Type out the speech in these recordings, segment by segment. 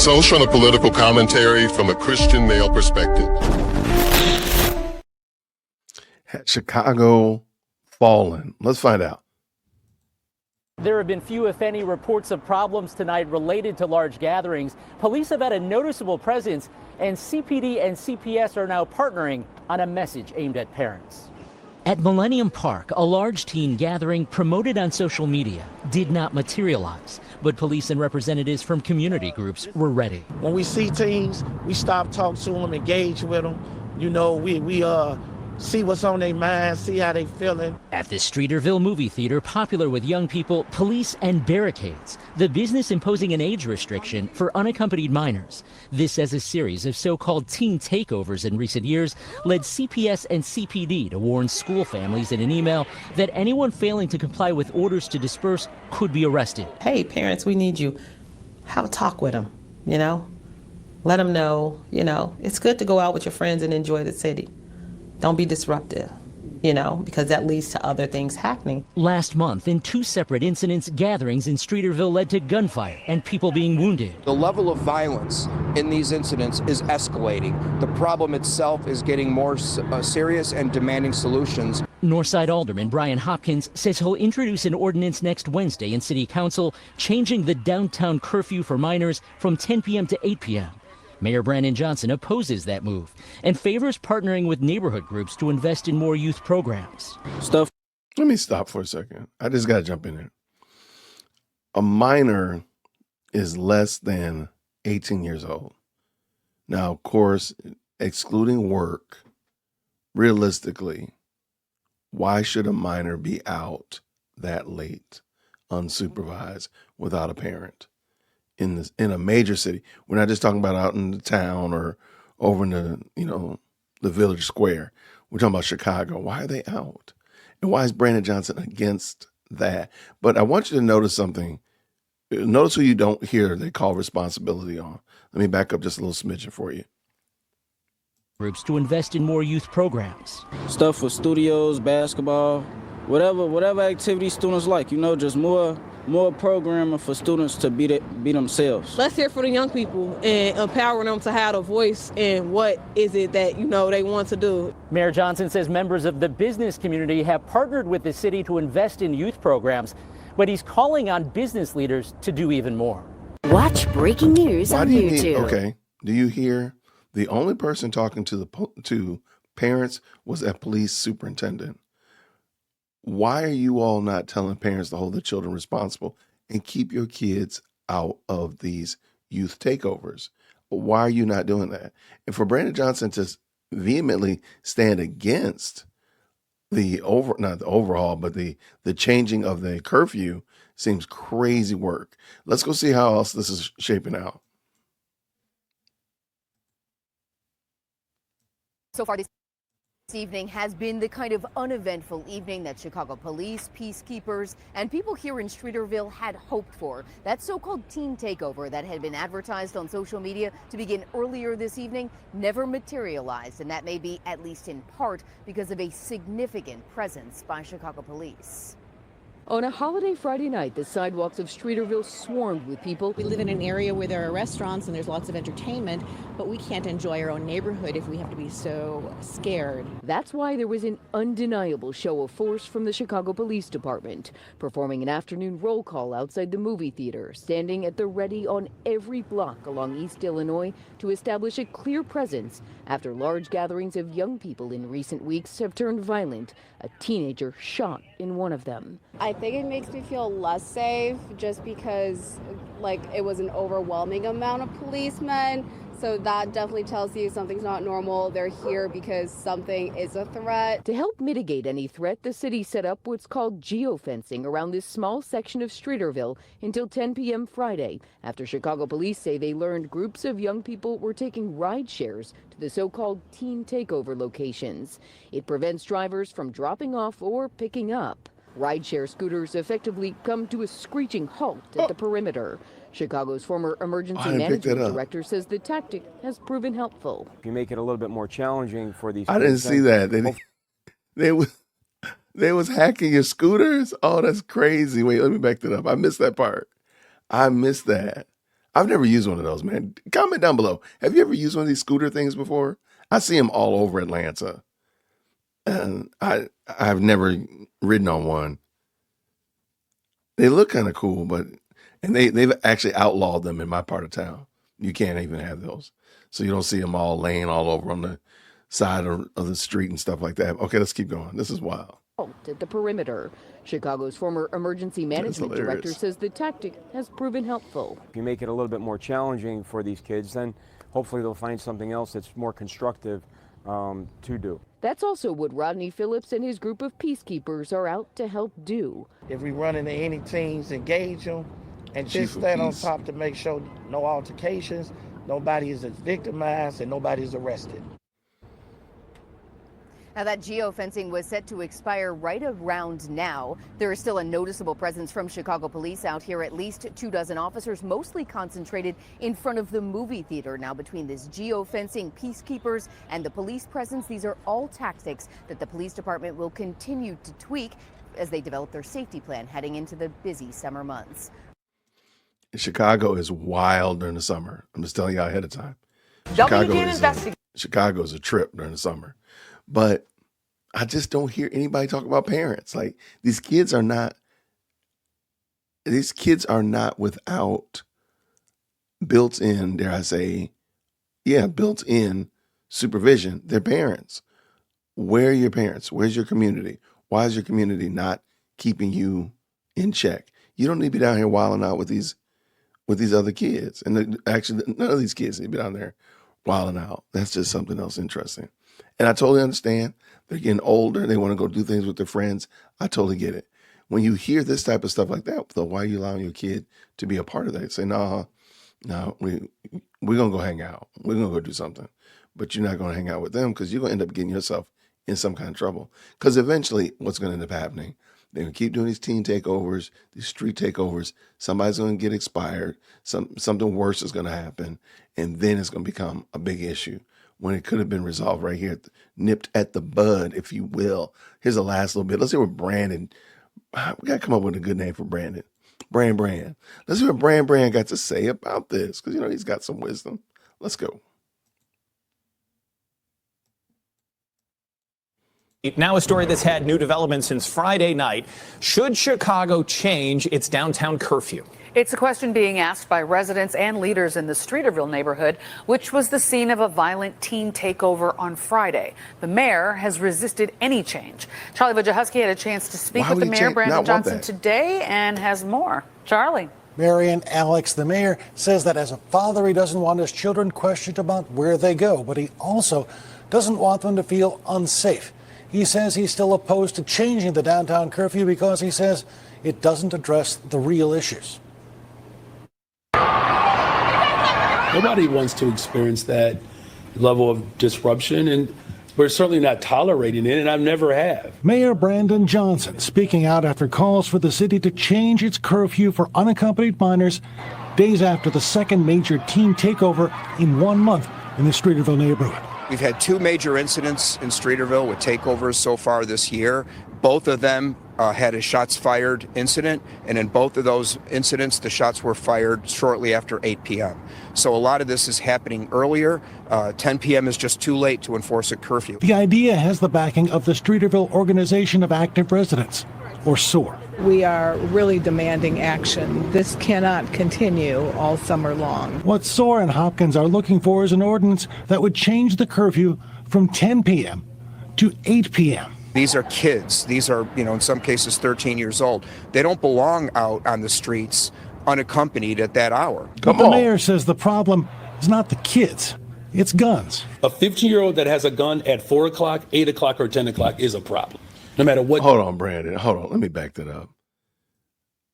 social and political commentary from a Christian male perspective. Had Chicago fallen? Let's find out. There have been few, if any, reports of problems tonight related to large gatherings. Police have had a noticeable presence, and CPD and CPS are now partnering on a message aimed at parents. At Millennium Park, a large teen gathering promoted on social media did not materialize, but police and representatives from community groups were ready. When we see teens, we stop, talk to them, engage with them. You know, we see what's on their mind, see how they feeling. At the Streeterville movie theater, popular with young people, police and barricades. The business imposing an age restriction for unaccompanied minors. This, as a series of so-called teen takeovers in recent years, led CPS and CPD to warn school families in an email that anyone failing to comply with orders to disperse could be arrested. Hey, parents, we need you. Have a talk with them, you know? Let them know, you know, it's good to go out with your friends and enjoy the city. Don't be disruptive, you know, because that leads to other things happening. Last month, in two separate incidents, gatherings in Streeterville led to gunfire and people being wounded. The level of violence in these incidents is escalating. The problem itself is getting more serious and demanding solutions. Northside Alderman Brian Hopkins says he'll introduce an ordinance next Wednesday in City Council changing the downtown curfew for minors from 10 p.m. to 8 p.m. Mayor Brandon Johnson opposes that move and favors partnering with neighborhood groups to invest in more youth programs. Let me stop for a second. I just got to jump in there. A minor is less than 18 years old. Now, of course, excluding work, realistically, why should a minor be out that late, unsupervised, without a parent? In a major city, we're not just talking about out in the town or over in the village square. We're talking about Chicago. Why are they out? And why is Brandon Johnson against that? But I want you to notice something. Notice who you don't hear they call responsibility on. Let me back up just a little smidgen for you. Groups to invest in more youth programs. Stuff for studios, basketball, whatever activity students like, you know, just more programming for students to be themselves. Let's hear from the young people and empower them to have a voice in what is it that, you know, they want to do. Mayor Johnson says members of the business community have partnered with the city to invest in youth programs, but he's calling on business leaders to do even more. Watch breaking news on YouTube. Okay, do you hear? The only person talking to parents was a police superintendent. Why are you all not telling parents to hold their children responsible and keep your kids out of these youth takeovers? Why are you not doing that? And for Brandon Johnson to vehemently stand against not the overhaul, but the changing of the curfew seems crazy work. Let's go see how else this is shaping out. So far this evening has been the kind of uneventful evening that Chicago police, peacekeepers, and people here in Streeterville had hoped for. That so-called teen takeover that had been advertised on social media to begin earlier this evening never materialized, and that may be at least in part because of a significant presence by Chicago police. On a holiday Friday night, the sidewalks of Streeterville swarmed with people. We live in an area where there are restaurants and there's lots of entertainment, but we can't enjoy our own neighborhood if we have to be so scared. That's why there was an undeniable show of force from the Chicago Police Department, performing an afternoon roll call outside the movie theater, standing at the ready on every block along East Illinois to establish a clear presence after large gatherings of young people in recent weeks have turned violent. A teenager shot in one of them. I think it makes me feel less safe just because, like, it was an overwhelming amount of policemen. So that definitely tells you something's not normal. They're here because something is a threat. To help mitigate any threat, the city set up what's called geofencing around this small section of Streeterville until 10 p.m. Friday, after Chicago police say they learned groups of young people were taking ride shares to the so-called teen takeover locations. It prevents drivers from dropping off or picking up. Rideshare scooters effectively come to a screeching halt at the perimeter. Chicago's former emergency management director says the tactic has proven helpful. If you make it a little bit more challenging for these, I didn't see that. They was hacking your scooters. Oh, that's crazy. Wait, let me back that up. I missed that part. I missed that. I've never used one of those, man. Comment down below. Have you ever used one of these scooter things before? I see them all over Atlanta. And I've never ridden on one. They look kind of cool, and they've actually outlawed them in my part of town. You can't even have those. So you don't see them all laying all over on the side of the street and stuff like that. Okay, let's keep going. This is wild. At the perimeter. Chicago's former emergency management director says the tactic has proven helpful. If you make it a little bit more challenging for these kids, then hopefully they'll find something else that's more constructive to do. That's also what Rodney Phillips and his group of peacekeepers are out to help do. If we run into any teams, engage them, and just stand on top to make sure no altercations, nobody is victimized, and nobody is arrested. Now, that geofencing was set to expire right around now. There is still a noticeable presence from Chicago police out here, at least 24 officers, mostly concentrated in front of the movie theater. Now, between this geofencing, peacekeepers, and the police presence, these are all tactics that the police department will continue to tweak as they develop their safety plan heading into the busy summer months. Chicago is wild during the summer. I'm just telling you ahead of time. Chicago is a trip during the summer. But I just don't hear anybody talk about parents. Like, these kids are not without built-in, dare I say, built-in supervision. They're parents. Where are your parents? Where's your community? Why is your community not keeping you in check? You don't need to be down here wilding out with these other kids. And actually, none of these kids need to be down there wilding out. That's just something else interesting. And I totally understand. They're getting older. They want to go do things with their friends. I totally get it. When you hear this type of stuff like that, though, why are you allowing your kid to be a part of that? Say, no, we're going to go hang out. We're going to go do something. But you're not going to hang out with them because you're going to end up getting yourself in some kind of trouble. Because eventually what's going to end up happening, they're going to keep doing these teen takeovers, these street takeovers. Somebody's going to get expired. Something worse is going to happen. And then it's going to become a big issue when it could have been resolved right here, nipped at the bud, if you will. Here's the last little bit. Let's hear what Brandon, we got to come up with a good name for Brandon. Brand. Let's see what Brand got to say about this, because, he's got some wisdom. Let's go. Now a story that's had new developments since Friday night. Should Chicago change its downtown curfew? It's a question being asked by residents and leaders in the Streeterville neighborhood, which was the scene of a violent teen takeover on Friday. The mayor has resisted any change. Charlie Wojciechowski had a chance to speak with the mayor, Brandon Johnson, today and has more. Charlie. Marion Alex, the mayor, says that as a father, he doesn't want his children questioned about where they go, but he also doesn't want them to feel unsafe. He says he's still opposed to changing the downtown curfew because he says it doesn't address the real issues. Nobody wants to experience that level of disruption, and we're certainly not tolerating it, and I never have. Mayor Brandon Johnson speaking out after calls for the city to change its curfew for unaccompanied minors days after the second major teen takeover in 1 month in the Streeterville neighborhood. We've had 2 major incidents in Streeterville with takeovers so far this year. Both of them had a shots fired incident, and in both of those incidents, the shots were fired shortly after 8 p.m. So a lot of this is happening earlier. 10 p.m. is just too late to enforce a curfew. The idea has the backing of the Streeterville Organization of Active Residents, or SOAR. We are really demanding action. This cannot continue all summer long. What SOAR and Hopkins are looking for is an ordinance that would change the curfew from 10 p.m. to 8 p.m. These are kids. These are, in some cases 13 years old. They don't belong out on the streets unaccompanied at that hour. But the mayor says the problem is not the kids, it's guns. A 15-year-old that has a gun at 4 o'clock, 8 o'clock, or 10 o'clock is a problem. No matter what. Hold on, Brandon. Hold on. Let me back that up.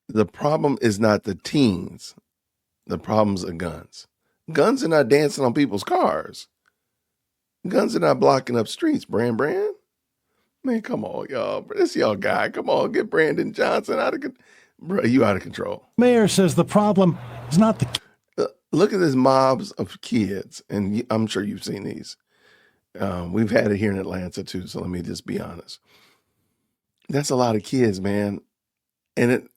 The problem is not the teens. The problem's are guns. Guns are not dancing on people's cars. Guns are not blocking up streets, Brand. Man, come on, y'all. This y'all guy. Come on, get Brandon Johnson out of control. Bro, you out of control. Mayor says the problem is not the... Look at this mobs of kids, and I'm sure you've seen these. We've had it here in Atlanta, too, so let me just be honest. That's a lot of kids, man. And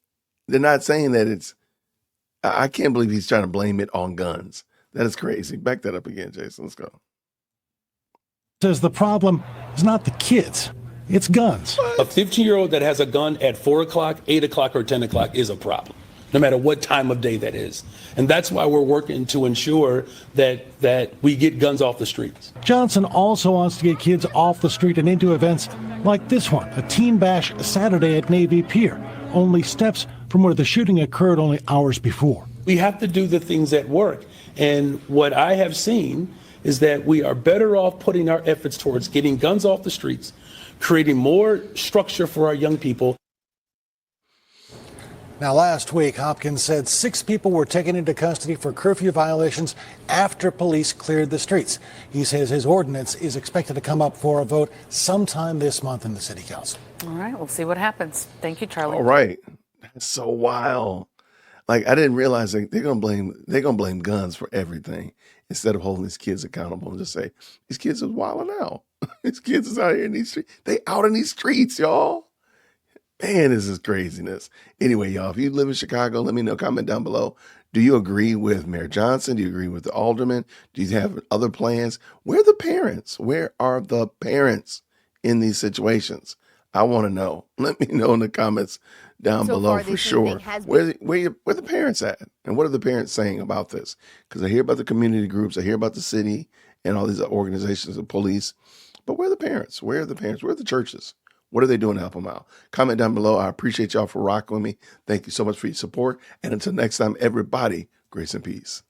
they're not saying that it's I can't believe he's trying to blame it on guns. That is crazy. Back that up again, Jason. Let's go. Says the problem is not the kids, it's guns. A 15-year-old that has a gun at 4 o'clock, 8 o'clock, or 10 o'clock is a problem, no matter what time of day that is. And that's why we're working to ensure that we get guns off the streets. Johnson also wants to get kids off the street and into events like this one, a teen bash Saturday at Navy Pier, only steps from where the shooting occurred only hours before. We have to do the things that work. And what I have seen is that we are better off putting our efforts towards getting guns off the streets, creating more structure for our young people. Now, last week, Hopkins said 6 people were taken into custody for curfew violations after police cleared the streets. He says his ordinance is expected to come up for a vote sometime this month in the city council. All right, we'll see what happens. Thank you, Charlie. All right. That's so wild. Like, I didn't realize they're gonna blame guns for everything instead of holding these kids accountable and just say, these kids is wilding out. These kids is out here in these streets. They out in these streets, y'all. Man, this is craziness. Anyway, y'all, if you live in Chicago, let me know. Comment down below. Do you agree with Mayor Johnson? Do you agree with the alderman? Do you have other plans? Where are the parents? Where are the parents in these situations? I want to know. Let me know in the comments down below for sure. Where the parents at? And what are the parents saying about this? Because I hear about the community groups. I hear about the city and all these organizations, the police. But where are the parents? Where are the parents? Where are the churches? What are they doing to help them out? Comment down below. I appreciate y'all for rocking with me. Thank you so much for your support. And until next time, everybody, grace and peace.